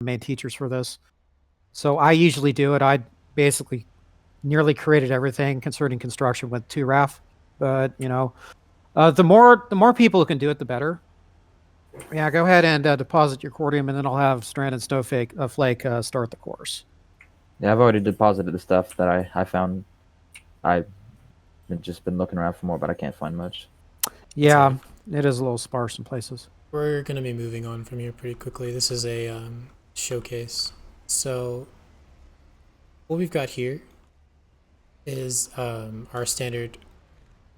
main teachers for this. So I usually do it. I basically nearly created everything concerning construction with 2RAF, but the more people who can do it, the better. Yeah, go ahead and deposit your cordium, and then I'll have Stranded Snowflake Flake start the course. Yeah, I've already deposited the stuff that I found. I've just been looking around for more, but I can't find much. Yeah, it is a little sparse in places. We're going to be moving on from here pretty quickly. This is a showcase. So what we've got here is our standard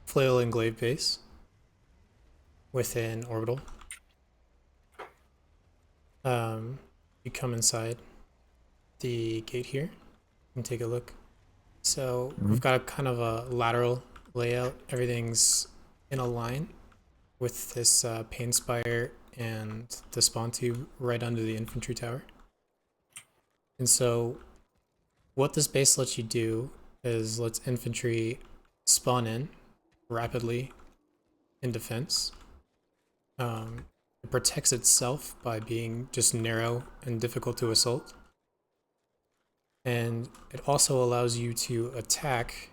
flail and glaive base with an orbital. You come inside the gate here and take a look. So we've got a kind of a lateral layout. Everything's in a line with this pain spire and the spawn tube right under the infantry tower. And so what this base lets you do is lets infantry spawn in rapidly in defense. It protects itself by being just narrow and difficult to assault. And it also allows you to attack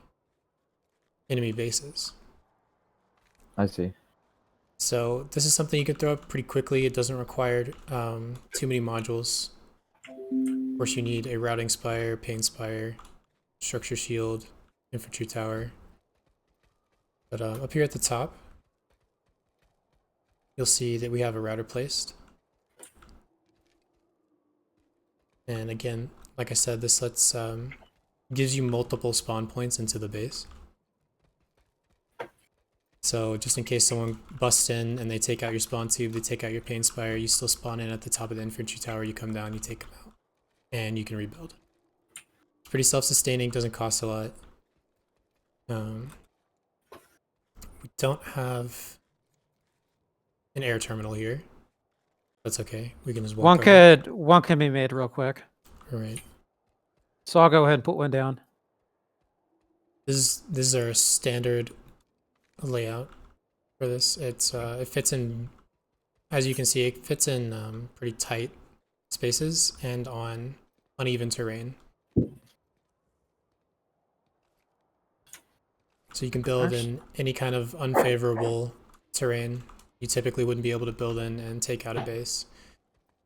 enemy bases. I see. So this is something you can throw up pretty quickly. It doesn't require too many modules. Of course, you need a routing spire, pain spire, structure shield, infantry tower. But up here at the top, you'll see that we have a router placed. And again, like I said, this lets gives you multiple spawn points into the base. So just in case someone busts in and they take out your spawn tube, they take out your pain spire, you still spawn in at the top of the infantry tower, you come down, you take them out, and you can rebuild. It's pretty self-sustaining, doesn't cost a lot. We don't have an air terminal here. That's okay. We can just walk over. One can be made real quick. All right. So I'll go ahead and put one down. This is our standard layout for this. It fits in, as you can see, it fits in pretty tight spaces and on uneven terrain. So you can build in any kind of unfavorable terrain you typically wouldn't be able to build in and take out a base.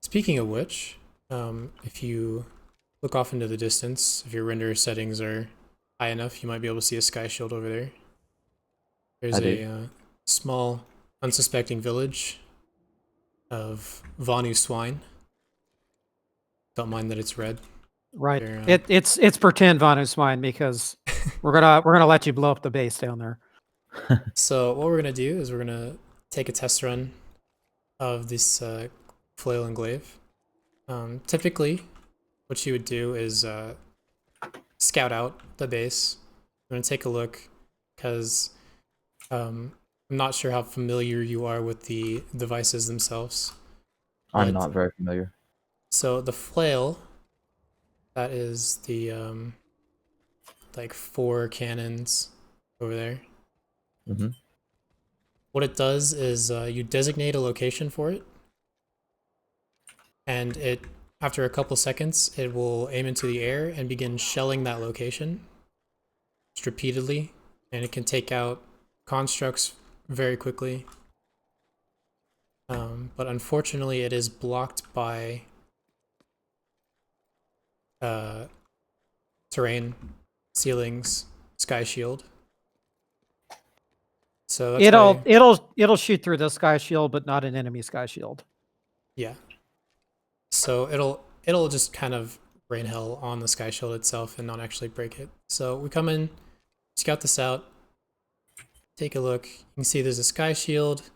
Speaking of which, if you look off into the distance, if your render settings are high enough, you might be able to see a sky shield over there. There's a small, unsuspecting village of Vanu swine. Don't mind that it's red. Right. It's pretend Vanu swine because we're gonna let you blow up the base down there. So what we're gonna do is we're gonna take a test run of this flail and glaive. Typically, what you would do is scout out the base. I'm gonna take a look because I'm not sure how familiar you are with the devices themselves. I'm not very familiar. So the flail, that is the like 4 cannons over there. Mm-hmm. What it does is you designate a location for it, and it, after a couple seconds, it will aim into the air and begin shelling that location just repeatedly, and it can take out constructs very quickly. But unfortunately, it is blocked by terrain, ceilings, sky shield. So that's it'll shoot through the sky shield, but not an enemy sky shield. Yeah. So it'll just kind of rain hell on the sky shield itself and not actually break it. So we come in, scout this out, take a look. You can see there's a sky shield.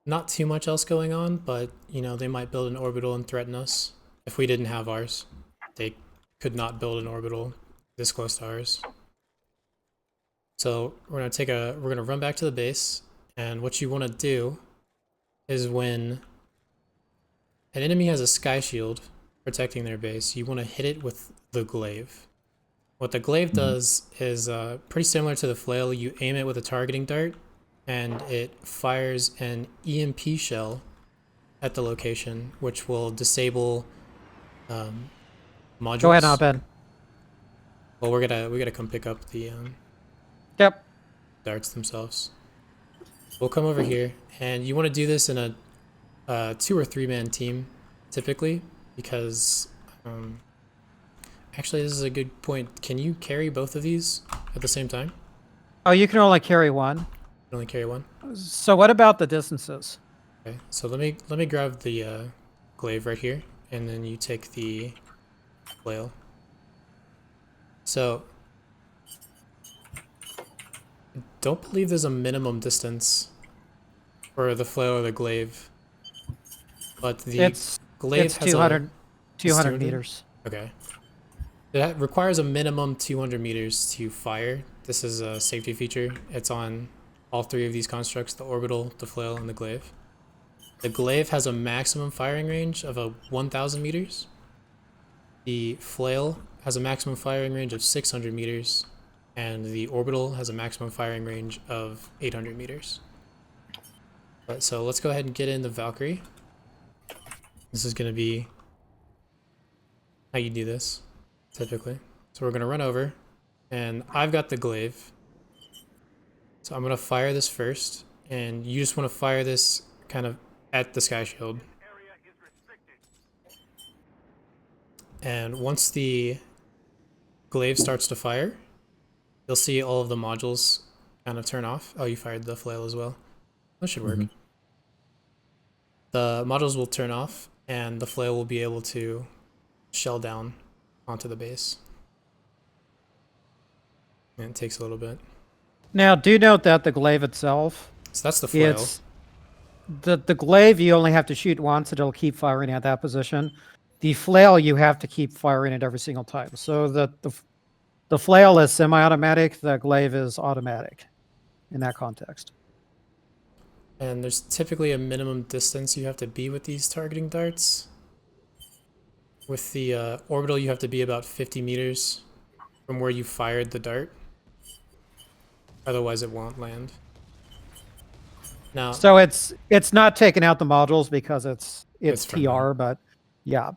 Not too much else going on, but you know, they might build an orbital and threaten us. If we didn't have ours, they could not build an orbital this close to ours. So we're gonna run back to the base, and what you want to do is when an enemy has a sky shield protecting their base, you want to hit it with the glaive. What the glaive does is pretty similar to the flail. You aim it with a targeting dart, and it fires an EMP shell at the location, which will disable modules. Go ahead, hop in. Well, we gotta come pick up the Yep. darts themselves. We'll come over here, and you want to do this in a 2 or 3 man team, typically, because actually this is a good point. Can you carry both of these at the same time? Oh, you can only carry one. You can only carry one. So what about the distances? Okay, so let me grab the glaive right here, and then you take the flail. So I don't believe there's a minimum distance for the flail or the glaive, but the glaive It's has 200, 200 200? meters. Okay. That requires a minimum 200 meters to fire. This is a safety feature. It's on all 3 of these constructs, the orbital, the flail, and the glaive. The glaive has a maximum firing range of 1,000 meters. The flail has a maximum firing range of 600 meters. And the orbital has a maximum firing range of 800 meters. So let's go ahead and get in the Valkyrie. This is going to be how you do this, typically. So we're going to run over, and I've got the glaive. So I'm going to fire this first, and you just want to fire this kind of at the sky shield. And once the glaive starts to fire, you'll see all of the modules kind of turn off. Oh, you fired the flail as well. That should work. The modules will turn off, and the flail will be able to shell down onto the base. And it takes a little bit. Now, do note that the glaive itself, So that's the flail. it's the glaive you only have to shoot once, and it'll keep firing at that position. The flail you have to keep firing it every single time. So the flail is semi-automatic, the glaive is automatic in that context. And there's typically a minimum distance you have to be with these targeting darts. With the orbital, you have to be about 50 meters from where you fired the dart. Otherwise, it won't land. Now, So it's not taking out the modules because it's It's from TR, but yeah.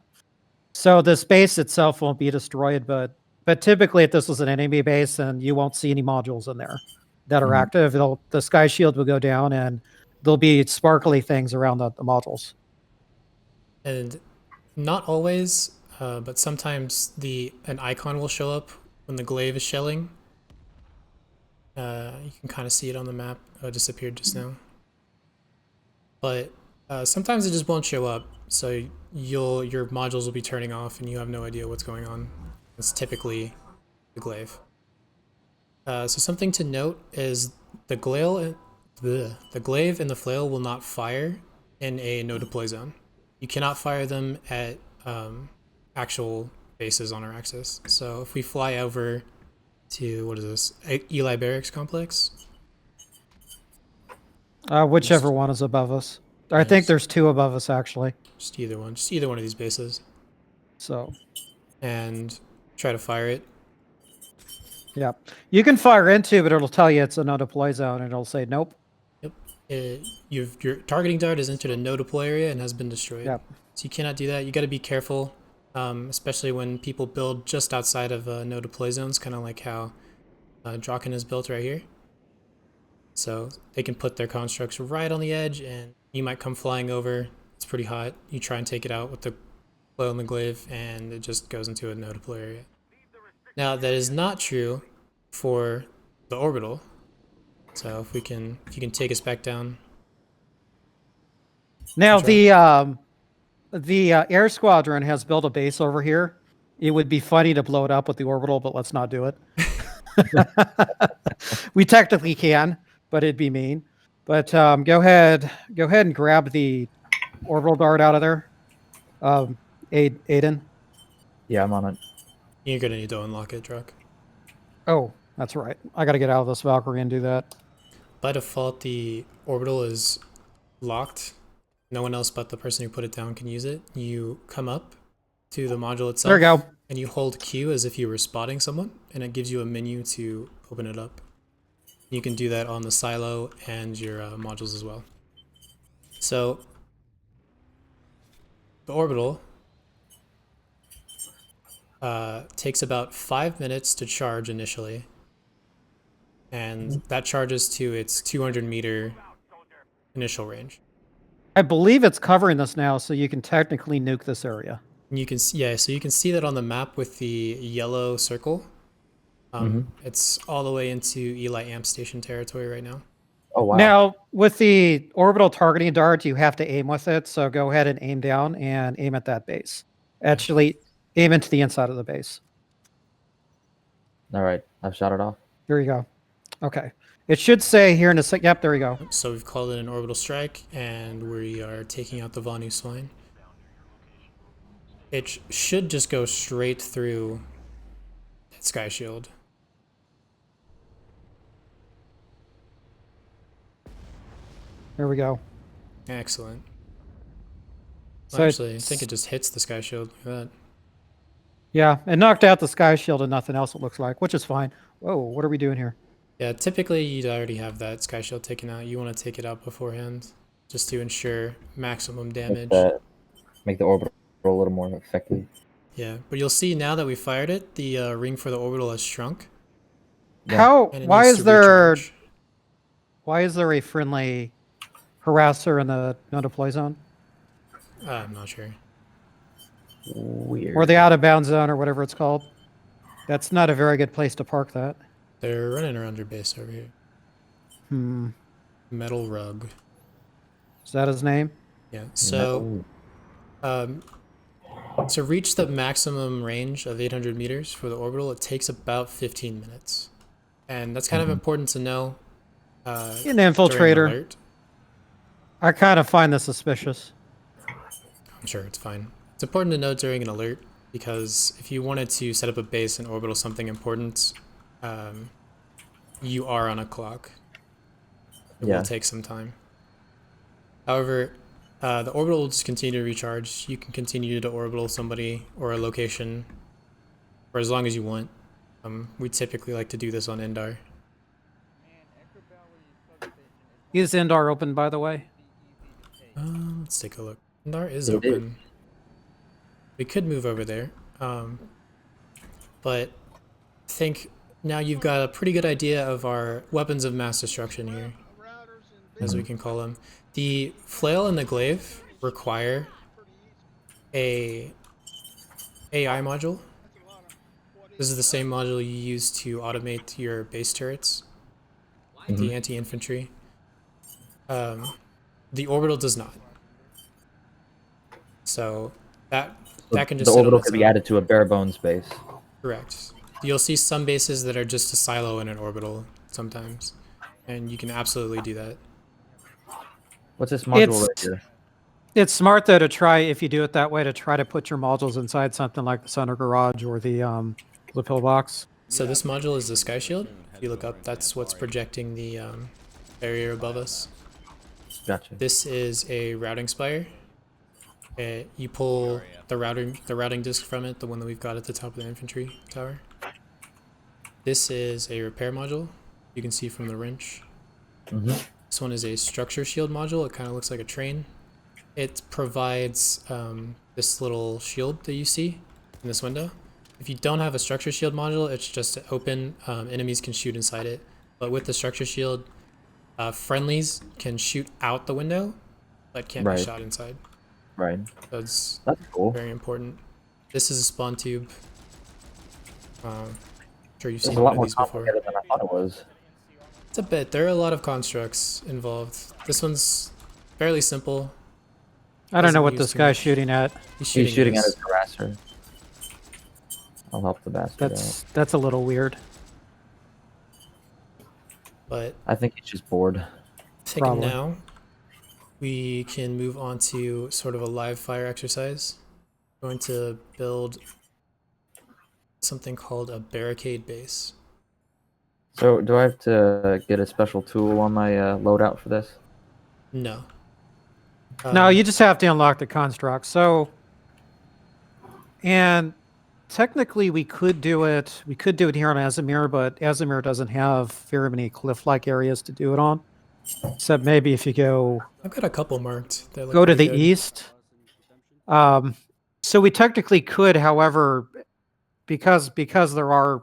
So the space itself won't be destroyed, but typically if this was an enemy base, then you won't see any modules in there that are active. The sky shield will go down, and there'll be sparkly things around the modules. and not always, but sometimes an icon will show up when the glaive is shelling. You can kind of see it on the map. It disappeared just now. But sometimes it just won't show up, so your modules will be turning off, and you have no idea what's going on. It's typically the glaive. So something to note is the glaive and the flail will not fire in a no deploy zone. You cannot fire them at actual bases on our axis. So if we fly over to, what is this, Eli Barracks Complex? Whichever one is above us. I think there's 2 above us, actually. Just either one of these bases. So, And try to fire it. yeah. You can fire into, but it'll tell you it's a no deploy zone, and it'll say nope. Yep. Your targeting dart has entered a no deploy area and has been destroyed. Yep. So you cannot do that. You got to be careful, especially when people build just outside of no deploy zones, kind of like how Draken is built right here. So they can put their constructs right on the edge, and you might come flying over. It's pretty hot. You try and take it out with the flail and the glaive, and it just goes into a no deploy area. Now that is not true for the orbital. So if you can take us back down. Now the air squadron has built a base over here. It would be funny to blow it up with the orbital, but let's not do it. We technically can, but it'd be mean. But go ahead and grab the orbital dart out of there. Aiden. Yeah, I'm on it. You're gonna need to unlock it, Druck. Oh, that's right. I got to get out of this Valkyrie and do that. By default, the orbital is locked. No one else but the person who put it down can use it. You come up to the module itself. There you go. And you hold Q as if you were spotting someone, and it gives you a menu to open it up. You can do that on the silo and your modules as well. So the orbital takes about 5 minutes to charge initially, and that charges to its 200-meter initial range. I believe it's covering this now, so you can technically nuke this area. And you can yeah, so you can see that on the map with the yellow circle. It's all the way into Eli Amp Station territory right now. Oh wow. Now, with the orbital targeting dart, you have to aim with it. So go ahead and aim down and aim at that base. Actually, aim into the inside of the base. All right, I've shot it off. There you go. Okay. It should say here in a sec. Yep, there you go. So we've called it an orbital strike, and we are taking out the Vanu swine. It should just go straight through that sky shield. There we go. Excellent. So Well, actually, I think it just hits the sky shield. Look at that. Yeah, it knocked out the sky shield and nothing else, it looks like, which is fine. Whoa, what are we doing here? Yeah, typically you'd already have that sky shield taken out. You want to take it out beforehand, just to ensure maximum damage. Make the orbital a little more effective. Yeah, but you'll see now that we fired it, the ring for the orbital has shrunk. Yeah. How? And it Why needs is to there? recharge. Why is there a friendly harasser in the no deploy zone I'm not sure. Weird. or the out of bounds zone or whatever it's called? That's not a very good place to park that. They're running around your base over here. Metal rug. Is that his name? Yeah, so to reach the maximum range of 800 meters for the orbital, it takes about 15 minutes. And that's kind of important to know. An during infiltrator. alert. I kind of find this suspicious. I'm sure it's fine. It's important to know during an alert, because if you wanted to set up a base and orbital something important, you are on a clock. It will take some time. However, the orbital will just continue to recharge. You can continue to orbital somebody or a location for as long as you want. We typically like to do this on Endar. Is Endar open, by the way? Let's take a look. Endar is It is. open. We could move over there, but I think now you've got a pretty good idea of our weapons of mass destruction here, as we can call them. The flail and the glaive require a AI module. This is the same module you use to automate your base turrets, the anti-infantry. The orbital does not. So that can just the sit on orbital its could be own. added to a bare bones base. Correct. You'll see some bases that are just a silo in an orbital sometimes, and you can absolutely do that. What's this module It's- right here? It's smart though to try, if you do it that way, to try to put your modules inside something like the center garage or the pillbox. So this module is the sky shield. If you look up, that's what's projecting the barrier above us. Gotcha. This is a routing spire. You pull the routing disc from it, the one that we've got at the top of the infantry tower. This is a repair module. You can see from the wrench. This one is a structure shield module. It kind of looks like a train. It provides this little shield that you see in this window. If you don't have a structure shield module, it's just open. Enemies can shoot inside it. But with the structure shield, friendlies can shoot out the window, but can't be shot inside. Right. That's cool. very important. This is a spawn tube. I'm sure you've It's seen a one lot of more these before. complicated than I thought it was. It's a bit. There are a lot of constructs involved. This one's fairly simple. I don't know Doesn't what use this too guy's much. shooting at. He's He's shooting at this. his harasser. I'll help the bastard out. That's a little weird. But I think he's just bored. I think Probably. now we can move on to sort of a live fire exercise. We're going to build something called a barricade base. So, do I have to get a special tool on my loadout for this? No. No, you just have to unlock the construct. So, and technically we could do it. We could do it here on Azimir, but Azimir doesn't have very many cliff-like areas to do it on. Except maybe if you go I've got a couple marked. That look to pretty the good. east. So we technically could, however, because there are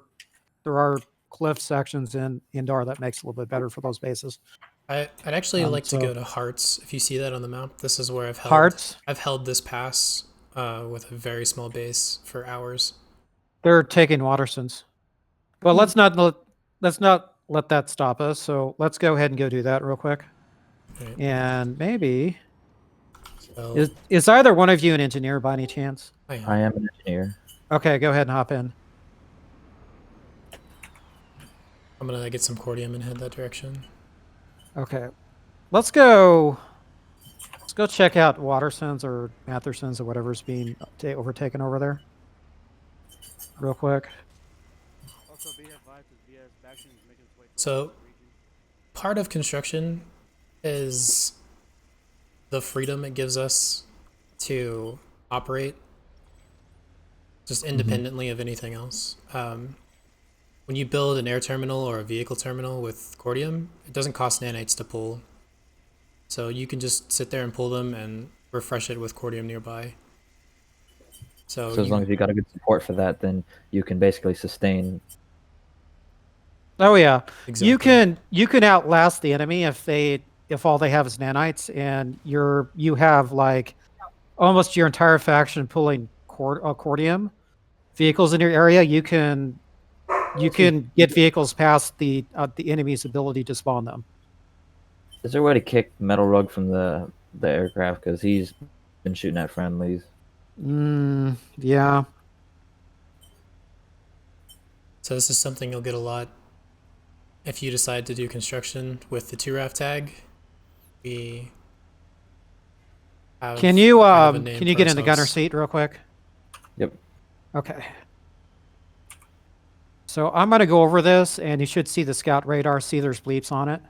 cliff sections in Indar that makes it a little bit better for those bases. I'd actually like to So- go to Hearts. If you see that on the map, this is where Hearts, I've held this pass with a very small base for hours. they're taking Watersons. Well, let's not let that stop us. So let's go ahead and go do that real quick. Right. And maybe So is either one of you an engineer by any chance? I I am. am an engineer. Okay, go ahead and hop in. I'm gonna get some cordium and head that direction. Okay, let's go. Let's go check out Watersons or Mathersons or whatever's being overtaken over there. Real quick. So part of construction is the freedom it gives us to operate just independently of anything else. When you build an air terminal or a vehicle terminal with cordium, it doesn't cost nanites to pull. So you can just sit there and pull them and refresh it with cordium nearby. So, So as long as you got a good support for that, then you can basically sustain. Oh yeah, exactly. you can outlast the enemy if all they have is nanites and you have like almost your entire faction pulling cordium vehicles in your area. You can get vehicles past the enemy's ability to spawn them. Is there a way to kick Metal Rug from the aircraft, because he's been shooting at friendlies? Yeah. So this is something you'll get a lot if you decide to do construction with the 2RAF tag. We have Can you kind of a name can you for get in the gunner ourselves. seat real quick? Yep. Okay. So I'm gonna go over this, and you should see the scout radar. See, there's bleeps on it.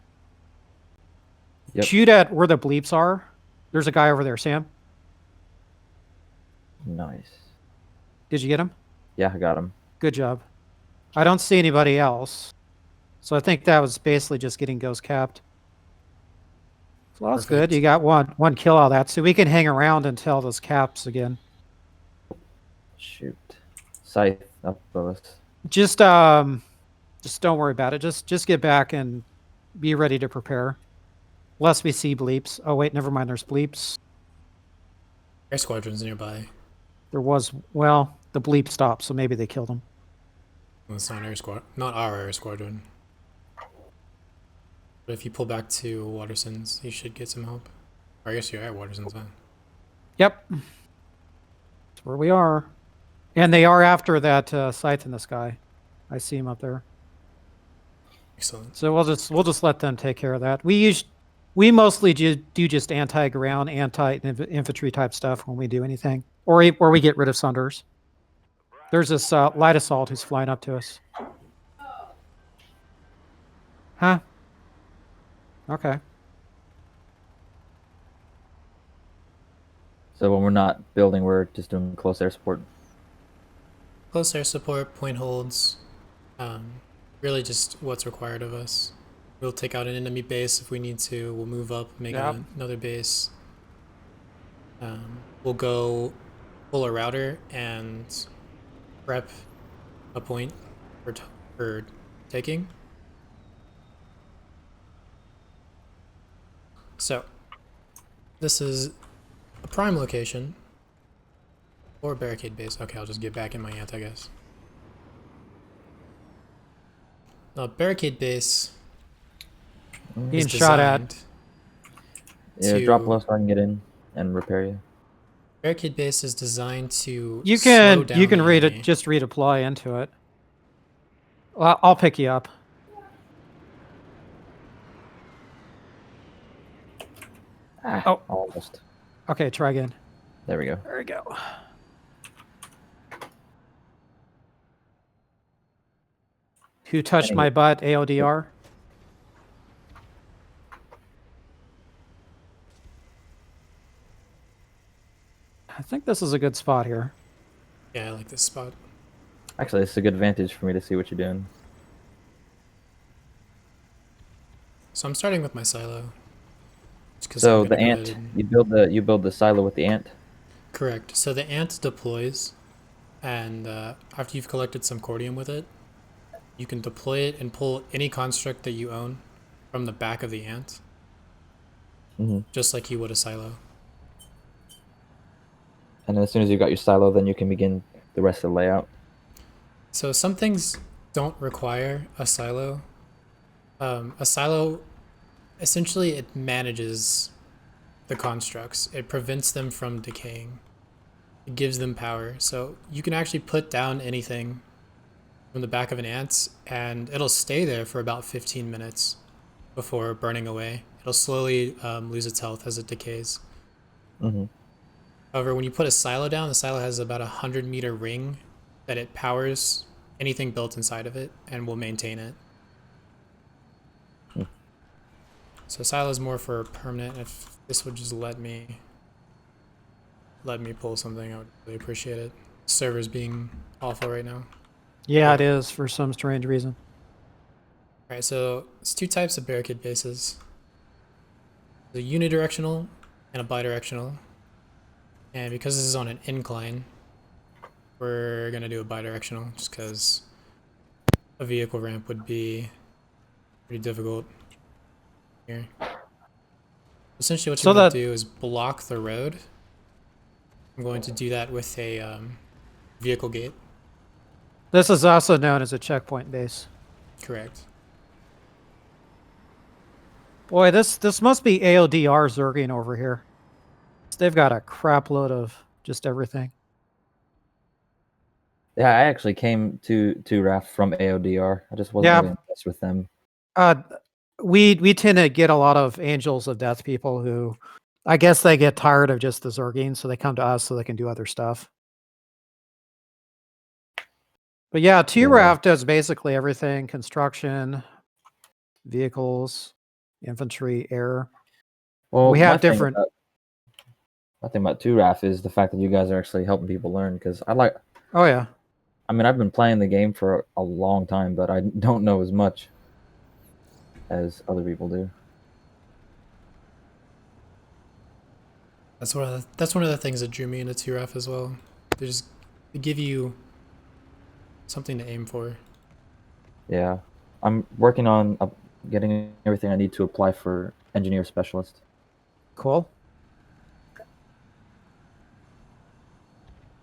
Yep. Shoot at where the bleeps are. There's a guy over there, Sam. Nice. Did you get him? Yeah, I got him. Good job. I don't see anybody else. So I think that was basically just getting ghost capped. So that's good. Perfect. You got one kill out of that. So we can hang around until this caps again. Shoot. Scythe up above us. Just don't worry about it. Just get back and be ready to prepare. Lest we see bleeps. Oh wait, never mind. There's bleeps. Air squadron's nearby. There was, well, the bleep stopped, so maybe they killed him. Well, it's not not our air squadron. But if you pull back to Waterson's, you should get some help. Or I guess you're at Waterson's then. Yep. That's where we are. And they are after that scythe in the sky. I see him up there. Excellent. So we'll just let them take care of that. We mostly do just anti-ground, anti-infantry type stuff when we do anything, or we get rid of Sunders. There's this light assault who's flying up to us. Huh? Okay. So when we're not building, we're just doing close air support. Close air support, point holds. Really just what's required of us. We'll take out an enemy base if we need to. We'll move up, make Yep. another base. We'll go pull a router and prep a point for taking. So, this is a prime location or a barricade base. Okay, I'll just get back in my ant, I guess. Now, barricade base Being is shot at. designed Yeah, to- drop low so I can get in and repair you. Barricade base is designed to You slow can down you can the read enemy. it, just redeploy into it. Well, I'll pick you up. Ah, Oh. almost. Okay, try again. There we go. There we go. Who touched my butt? AODR. I think this is a good spot here. Yeah, I like this spot. Actually, it's a good advantage for me to see what you're doing. So I'm starting with my silo. just 'cause So I'm the gonna go ant, ahead and- you build the silo with the ant. Correct. So the ant deploys, and after you've collected some cordium with it, you can deploy it and pull any construct that you own from the back of the ant, just like you would a silo. And then as soon as you got your silo, then you can begin the rest of the layout. So some things don't require a silo. A silo, essentially, it manages the constructs. It prevents them from decaying. It gives them power. So you can actually put down anything from the back of an ant, and it'll stay there for about 15 minutes before burning away. It'll slowly lose its health as it decays. However, when you put a silo down, the silo has about a 100-meter ring that it powers anything built inside of it and will maintain it. So silo is more for permanent. If this would just let me pull something, I would really appreciate it. Server's being awful right now. Yeah, it is for some strange reason. Alright, so it's two types of barricade bases. The unidirectional and a bidirectional. And because this is on an incline, we're gonna do a bidirectional just because a vehicle ramp would be pretty difficult here. Essentially what you're going to do is block the road. I'm going to do that with a vehicle gate. This is also known as a checkpoint base. Correct. Boy, this must be AODR Zerging over here. They've got a crap load of just everything. Yeah, I actually came to RAF from AODR. I just wasn't really impressed with them. We tend to get a lot of Angels of Death people who, I guess they get tired of just the Zerging, so they come to us so they can do other stuff. But yeah, TRAF does basically everything: construction, vehicles, infantry, air. Well, we have different. My thing about 2RAF is the fact that you guys are actually helping people learn, because I like. Oh yeah. I mean, I've been playing the game for a long time, but I don't know as much as other people do. That's one of the things that drew me into 2RAF as well. They give you something to aim for. Yeah, I'm working on getting everything I need to apply for engineer specialist. Cool.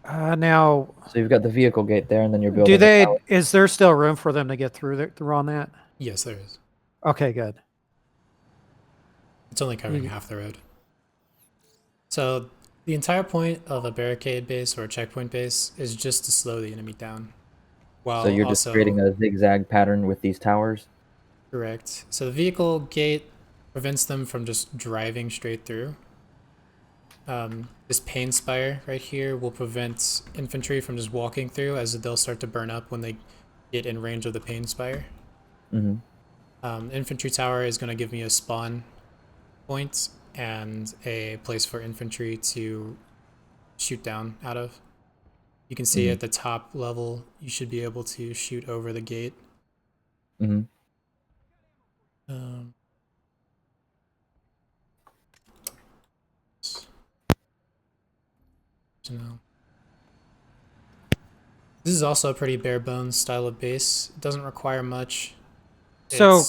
Now, so you've got the vehicle gate there, and then you're building. Is there still room for them to get through on that? Yes, there is. Okay, good. It's only covering half the road. So the entire point of a barricade base or a checkpoint base is just to slow the enemy down. So you're just creating a zigzag pattern with these towers? Correct. So the vehicle gate prevents them from just driving straight through. This pain spire right here will prevent infantry from just walking through, as they'll start to burn up when they get in range of the pain spire. Infantry tower is going to give me a spawn point and a place for infantry to shoot down out of. You can see at the top level, you should be able to shoot over the gate. This is also a pretty bare bones style of base. It doesn't require much. So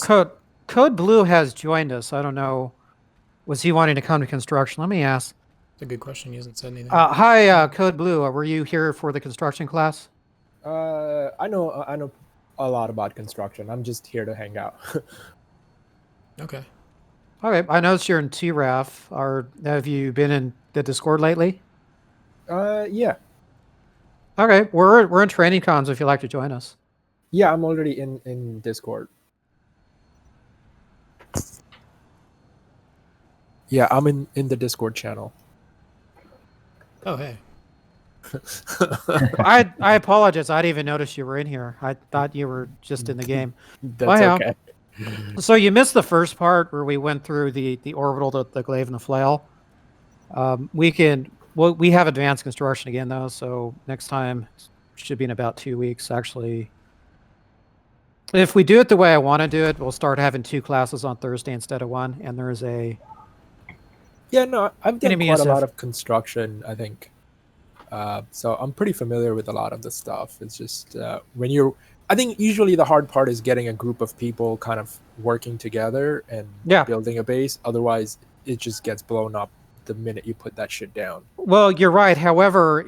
Code Blue has joined us. I don't know. Was he wanting to come to construction? Let me ask. It's a good question. He hasn't said anything. Hi, Code Blue. Were you here for the construction class? I know a lot about construction. I'm just here to hang out. Okay. Okay. I noticed you're in TRAF. Have you been in the Discord lately? Yeah. Okay. We're in training cons if you'd like to join us. Yeah, I'm already in Discord. Yeah, I'm in the Discord channel. Oh, hey. I apologize. I didn't even notice you were in here. I thought you were just in the game. That's okay. So you missed the first part where we went through the orbital, the glaive, and the flail. We have advanced construction again though, so next time should be in about 2 weeks. Actually, if we do it the way I want to do it, we'll start having 2 classes on Thursday instead of 1, and there's a. Yeah, no, I've done quite a lot of construction, I think. So I'm pretty familiar with a lot of the stuff. It's just when you're, I think usually the hard part is getting a group of people kind of working together and Yeah. building a base. Otherwise, it just gets blown up the minute you put that shit down. Well, you're right. However,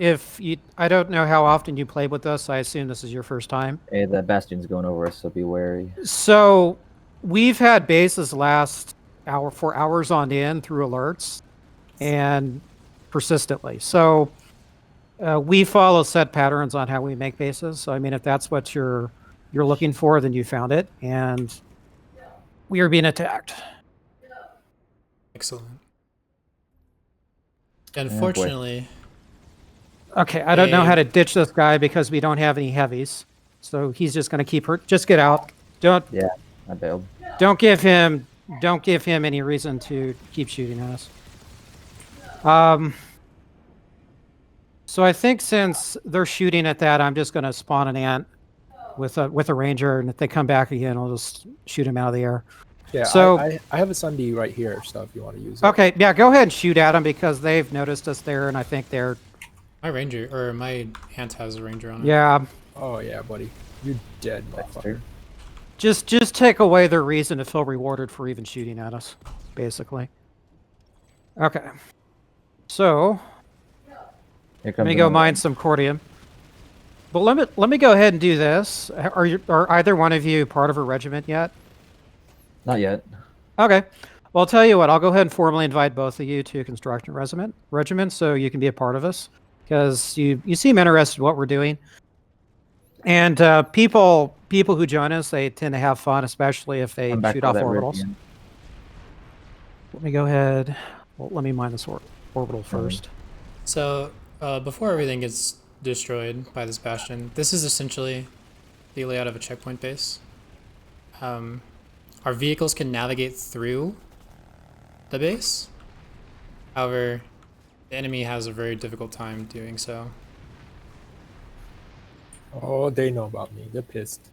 I don't know how often you play with us. I assume this is your first time. Hey, the bastion's going over us, so be wary. So we've had bases last for hours on end through alerts and persistently. So we follow set patterns on how we make bases. So I mean, if that's what you're looking for, then you found it, and we are being attacked. Excellent. Unfortunately, Okay, I don't know how to ditch this guy because we don't have any heavies. So he's just going to keep her. Just get out. Yeah, I bailed. Don't give him any reason to keep shooting at us. So I think since they're shooting at that, I'm just going to spawn an ant with a ranger, and if they come back again, I'll just shoot him out of the air. Yeah, So I have a Sunday right here, so if you want to use it. okay, yeah, go ahead and shoot at them because they've noticed us there, and I think they're my ranger or my ant has a ranger on it. yeah. Oh yeah, buddy, you're dead, motherfucker. Just take away their reason to feel rewarded for even shooting at us, basically. Okay. So let me go mine some cordium. But let me go ahead and do this. Are either one of you part of a regiment yet? Not yet. Okay. Well, I'll tell you what. I'll go ahead and formally invite both of you to construction regiment, so you can be a part of us because you seem interested in what we're doing. And people who join us, they tend to have fun, especially if they shoot off orbitals. Let me go ahead. Well, let me mine this orbital first. So before everything gets destroyed by this bastion, this is essentially the layout of a checkpoint base. Our vehicles can navigate through the base. However, the enemy has a very difficult time doing so. Oh, they know about me. They're pissed.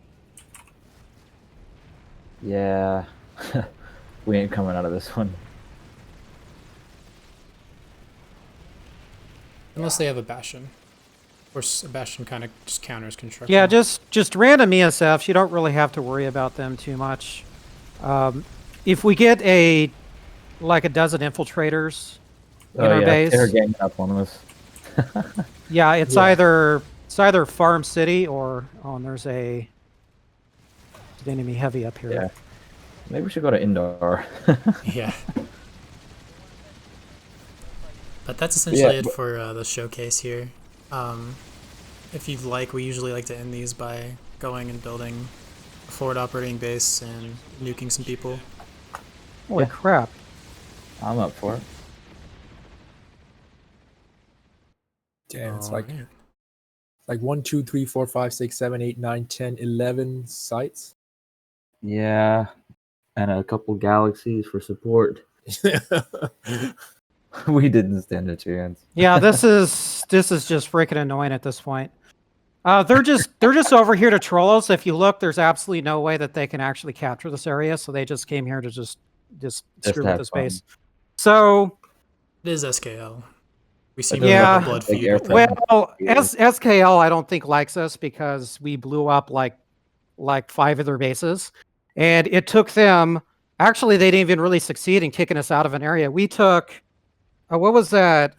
Yeah. We ain't coming out of this one. Unless they have a bastion. Or a bastion kind of just counters construction. Yeah, just random ESFs. You don't really have to worry about them too much. If we get like a dozen infiltrators in our base, they're ganging up on us. yeah, it's either Farm City or and there's an enemy heavy up here. Yeah. Maybe we should go to Indar. Yeah. But that's essentially it for the showcase here. If you'd like, we usually like to end these by going and building a forward operating base and nuking some people. Holy crap. I'm up for it. Damn, it's Oh, like man. 1, 2, 3, 4, 5, 6, 7, 8, 9, 10, 11 sites. Yeah. And a couple galaxies for support. We didn't stand a chance. Yeah, this is just freaking annoying at this point. They're just over here to troll us. If you look, there's absolutely no way that they can actually capture this area, so they just came here to just screw with this base. So It is SKL. We seem doesn't to have Yeah. a blood Big feud with them. well, SKL I don't think likes us because we blew up like 5 of their bases, and it took them. Actually, they didn't even really succeed in kicking us out of an area. We took, what was that?